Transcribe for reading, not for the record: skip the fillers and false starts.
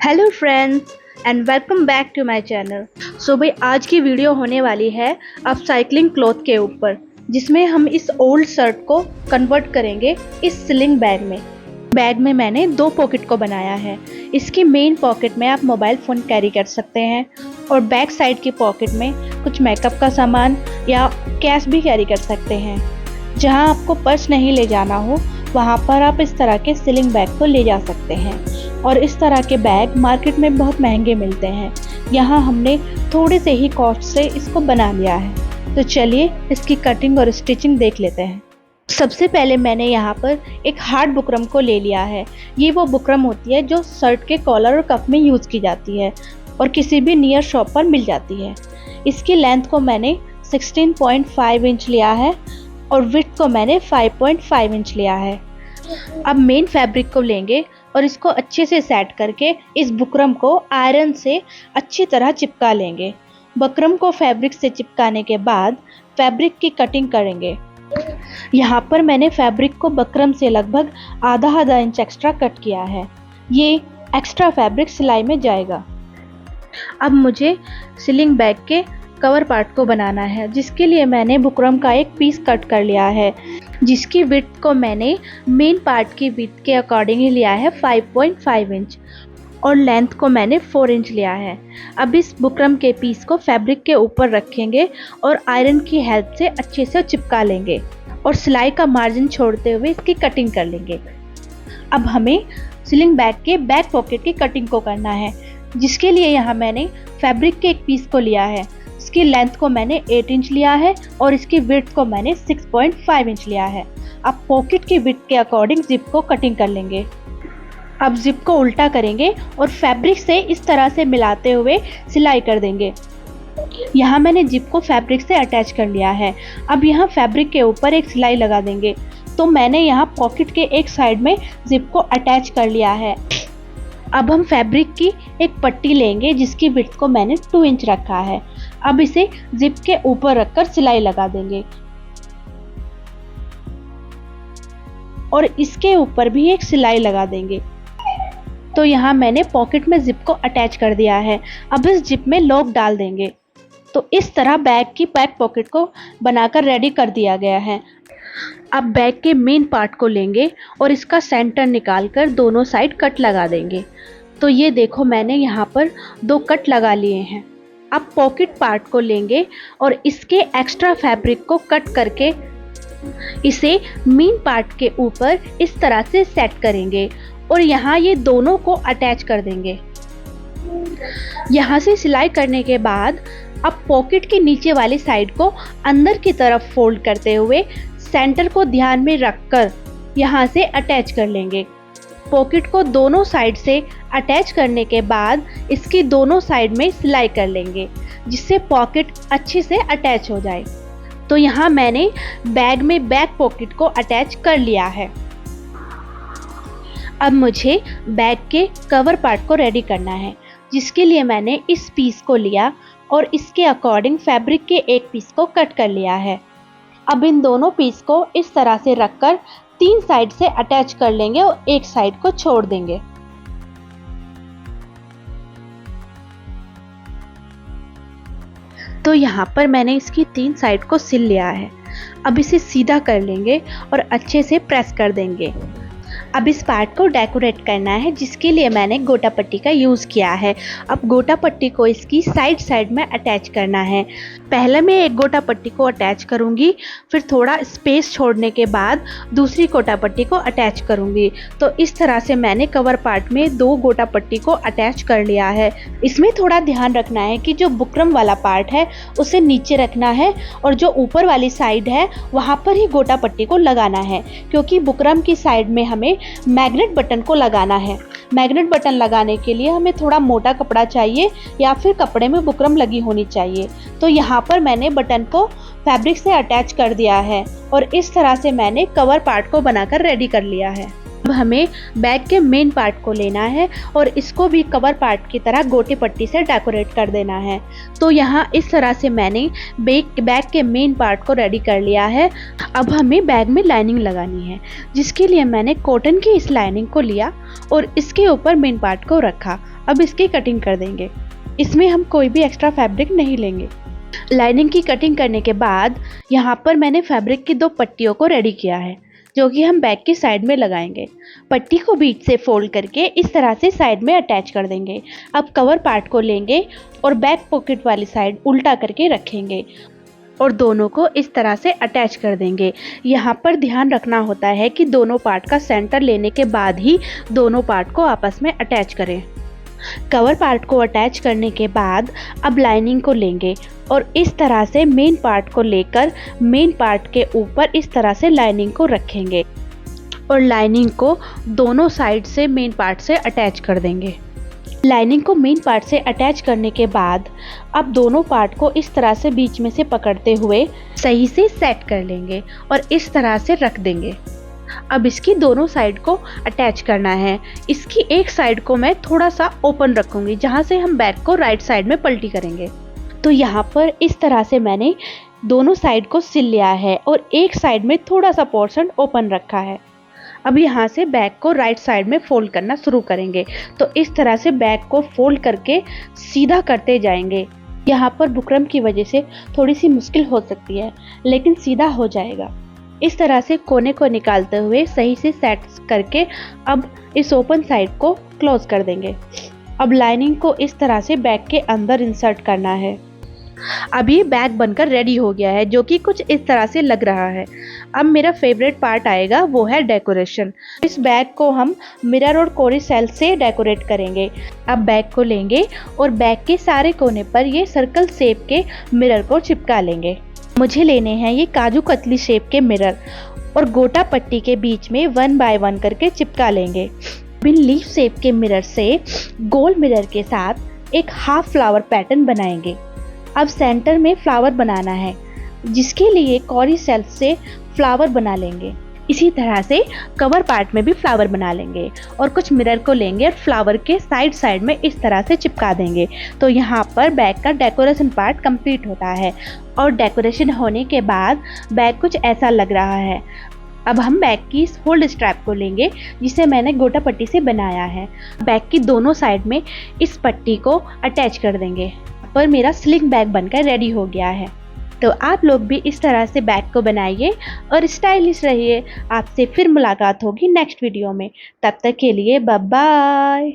Hello friends and welcome back to my channel. So भाई आज की वीडियो होने वाली है अपसाइक्लिंग क्लॉथ के ऊपर, जिसमें हम इस ओल्ड शर्ट को कन्वर्ट करेंगे इस स्लिंग बैग में। बैग में मैंने दो पॉकेट को बनाया है। इसकी मेन पॉकेट में आप मोबाइल फ़ोन कैरी कर सकते हैं और बैक साइड की पॉकेट में कुछ मेकअप का सामान या कैश भी कैरी कर सकते हैं। जहां आपको पर्स नहीं ले जाना हो वहां पर आप इस तरह के स्लिंग बैग को ले जा सकते हैं। और इस तरह के बैग मार्केट में बहुत महंगे मिलते हैं। यहाँ हमने थोड़े से ही कॉस्ट से इसको बना लिया है। तो चलिए इसकी कटिंग और स्टिचिंग देख लेते हैं। सबसे पहले मैंने यहाँ पर एक हार्ड बुकरम को ले लिया है। ये वो बुकरम होती है जो शर्ट के कॉलर और कफ में यूज़ की जाती है और किसी भी नियर शॉप पर मिल जाती है। इसकी लेंथ को मैंने 16.5 इंच लिया है और विड्थ को मैंने 5.5 इंच लिया है। अब मेन फैब्रिक को लेंगे और इसको अच्छे से सेट करके इस बुकरम को आयरन से अच्छी तरह चिपका लेंगे। बुकरम को फैब्रिक से चिपकाने के बाद फैब्रिक की कटिंग करेंगे। यहाँ पर मैंने फैब्रिक को बुकरम से लगभग आधा इंच एक्स्ट्रा कट किया है। ये एक्स्ट्रा फैब्रिक सिलाई में जाएगा। अब मुझे स्लिंग बैग के कवर पार्ट को बनाना है, जिसके लिए मैंने बुकरम का एक पीस कट कर लिया है, जिसकी विड्थ को मैंने मेन पार्ट की विड्थ के अकॉर्डिंग ही लिया है 5.5 इंच और लेंथ को मैंने 4 इंच लिया है। अब इस बुकरम के पीस को फैब्रिक के ऊपर रखेंगे और आयरन की हेल्प से अच्छे से चिपका लेंगे और सिलाई का मार्जिन छोड़ते हुए इसकी कटिंग कर लेंगे। अब हमें स्लिंग बैग के बैक पॉकेट की कटिंग को करना है, जिसके लिए यहाँ मैंने फैब्रिक के एक पीस को लिया है। इसकी लेंथ को मैंने 8 इंच लिया है और इसकी विड्थ को मैंने 6.5 इंच लिया है। अब पॉकेट की विड्थ के अकॉर्डिंग जिप को कटिंग कर लेंगे। अब जिप को उल्टा करेंगे और फैब्रिक से इस तरह से मिलाते हुए सिलाई कर देंगे। यहाँ मैंने जिप को फैब्रिक से अटैच कर लिया है। अब यहाँ फैब्रिक के ऊपर एक सिलाई लगा देंगे। तो मैंने यहाँ पॉकेट के एक साइड में जिप को अटैच कर लिया है। अब हम फैब्रिक की एक पट्टी लेंगे, जिसकी विड्थ को मैंने 2 इंच रखा है। अब इसे जिप के ऊपर रखकर सिलाई लगा देंगे और इसके ऊपर भी एक सिलाई लगा देंगे। तो यहाँ मैंने पॉकेट में जिप को अटैच कर दिया है। अब इस जिप में लॉक डाल देंगे। तो इस तरह बैग की बैक पॉकेट को बनाकर रेडी कर दिया गया है। अब बैग के मेन पार्ट को लेंगे और इसका सेंटर निकालकर दोनों साइड कट लगा देंगे। तो ये देखो मैंने यहाँ पर 2 कट लगा लिए हैं। अब पॉकेट पार्ट को लेंगे और इसके एक्स्ट्रा फैब्रिक को कट करके इसे मेन पार्ट के ऊपर इस तरह से सेट करेंगे और यहाँ ये दोनों को अटैच कर देंगे। यहाँ से सिलाई करने के बाद अब पॉकेट के नीचे वाली साइड को अंदर की तरफ फोल्ड करते हुए सेंटर को ध्यान में रखकर यहाँ से अटैच कर लेंगे। पॉकेट को दोनों साइड से अटैच करने के बाद इसकी दोनों साइड में सिलाई कर लेंगे, जिससे पॉकेट अच्छे से अटैच हो जाए। तो यहाँ मैंने बैग में बैक पॉकेट को अटैच कर लिया है। अब मुझे बैग के कवर पार्ट को रेडी करना है, जिसके लिए मैंने इस पीस को लिया और इसके अकॉर्डिंग फैब्रिक के एक पीस को कट कर लिया है। अब इन दोनों पीस को इस तरह से रखकर 3 साइड से अटैच कर लेंगे और एक साइड को छोड़ देंगे। तो यहाँ पर मैंने इसकी 3 साइड को सिल लिया है। अब इसे सीधा कर लेंगे और अच्छे से प्रेस कर देंगे। अब इस पार्ट को डेकोरेट करना है, जिसके लिए मैंने गोटा पट्टी का यूज़ किया है। अब गोटा पट्टी को इसकी साइड में अटैच करना है। पहले मैं एक गोटा पट्टी को अटैच करूंगी, फिर थोड़ा स्पेस छोड़ने के बाद दूसरी गोटा पट्टी को अटैच करूंगी। तो इस तरह से मैंने कवर पार्ट में 2 गोटा पट्टी को अटैच कर लिया है। इसमें थोड़ा ध्यान रखना है कि जो बुकरम वाला पार्ट है उसे नीचे रखना है और जो ऊपर वाली साइड है वहाँ पर ही गोटा पट्टी को लगाना है, क्योंकि बुकरम की साइड में हमें मैग्नेट बटन को लगाना है। मैग्नेट बटन लगाने के लिए हमें थोड़ा मोटा कपड़ा चाहिए या फिर कपड़े में बुकरम लगी होनी चाहिए। तो यहाँ पर मैंने बटन को फैब्रिक से अटैच कर दिया है और इस तरह से मैंने कवर पार्ट को बनाकर रेडी कर लिया है। अब हमें बैग के मेन पार्ट को लेना है और इसको भी कवर पार्ट की तरह गोटी पट्टी से डेकोरेट कर देना है। तो यहाँ इस तरह से मैंने बैग के मेन पार्ट को रेडी कर लिया है। अब हमें बैग में लाइनिंग लगानी है, जिसके लिए मैंने कॉटन की इस लाइनिंग को लिया और इसके ऊपर मेन पार्ट को रखा। अब इसकी कटिंग कर देंगे। इसमें हम कोई भी एक्स्ट्रा फैब्रिक नहीं लेंगे। लाइनिंग की कटिंग करने के बाद यहाँ पर मैंने फैब्रिक की 2 पट्टियों को रेडी किया है, जो कि हम बैक की साइड में लगाएंगे। पट्टी को बीच से फोल्ड करके इस तरह से साइड में अटैच कर देंगे। अब कवर पार्ट को लेंगे और बैक पॉकेट वाली साइड उल्टा करके रखेंगे और दोनों को इस तरह से अटैच कर देंगे। यहाँ पर ध्यान रखना होता है कि दोनों पार्ट का सेंटर लेने के बाद ही दोनों पार्ट को आपस में अटैच करें। कवर पार्ट को अटैच करने के बाद अब लाइनिंग को लेंगे और इस तरह से मेन पार्ट को लेकर मेन पार्ट के ऊपर इस तरह से लाइनिंग को रखेंगे और लाइनिंग को दोनों साइड से मेन पार्ट से अटैच कर देंगे। लाइनिंग को मेन पार्ट से अटैच करने के बाद अब दोनों पार्ट को इस तरह से बीच में से पकड़ते हुए सही से सेट कर लेंगे और इस तरह से रख देंगे। अब इसकी दोनों साइड को अटैच करना है। इसकी एक साइड को मैं थोड़ा सा ओपन रखूंगी, जहां से हम बैक को राइट साइड में पलटी करेंगे। तो यहाँ पर इस तरह से मैंने दोनों साइड को सिल लिया है और एक साइड में थोड़ा सा पोर्शन ओपन रखा है। अब यहाँ से बैक को राइट साइड में फोल्ड करना शुरू करेंगे। तो इस तरह से बैक को फोल्ड करके सीधा करते जाएंगे। यहाँ पर बुकरम की वजह से थोड़ी सी मुश्किल हो सकती है, लेकिन सीधा हो जाएगा। इस तरह से कोने को निकालते हुए सही से सेट करके अब इस ओपन साइड को क्लोज कर देंगे। अब लाइनिंग को इस तरह से बैक के अंदर इंसर्ट करना है। अब ये बैग बनकर रेडी हो गया है, जो कि कुछ इस तरह से लग रहा है। अब मेरा फेवरेट पार्ट आएगा, वो है डेकोरेशन। इस बैग को हम मिरर और कोरी सेल से डेकोरेट करेंगे। अब बैग को लेंगे और बैग के सारे कोने पर ये सर्कल शेप के मिरर को चिपका लेंगे। मुझे लेने हैं ये काजू कतली शेप के मिरर और गोटा पट्टी के बीच में 1 बाय 1 करके चिपका लेंगे। बिन लीफ शेप के मिरर से गोल मिरर के साथ एक हाफ फ्लावर पैटर्न बनाएंगे। अब सेंटर में फ्लावर बनाना है, जिसके लिए कॉरी सेल से फ्लावर बना लेंगे। इसी तरह से कवर पार्ट में भी फ्लावर बना लेंगे और कुछ मिरर को लेंगे और फ्लावर के साइड साइड में इस तरह से चिपका देंगे। तो यहाँ पर बैग का डेकोरेशन पार्ट कंप्लीट होता है और डेकोरेशन होने के बाद बैग कुछ ऐसा लग रहा है। अब हम बैग की इस होल्ड स्ट्रैप को लेंगे, जिसे मैंने गोटा पट्टी से बनाया है। बैग की दोनों साइड में इस पट्टी को अटैच कर देंगे। पर मेरा स्लिंग बैग बनकर रेडी हो गया है। तो आप लोग भी इस तरह से बैग को बनाइए और स्टाइलिश रहिए। आपसे फिर मुलाकात होगी नेक्स्ट वीडियो में। तब तक के लिए बाय बाय।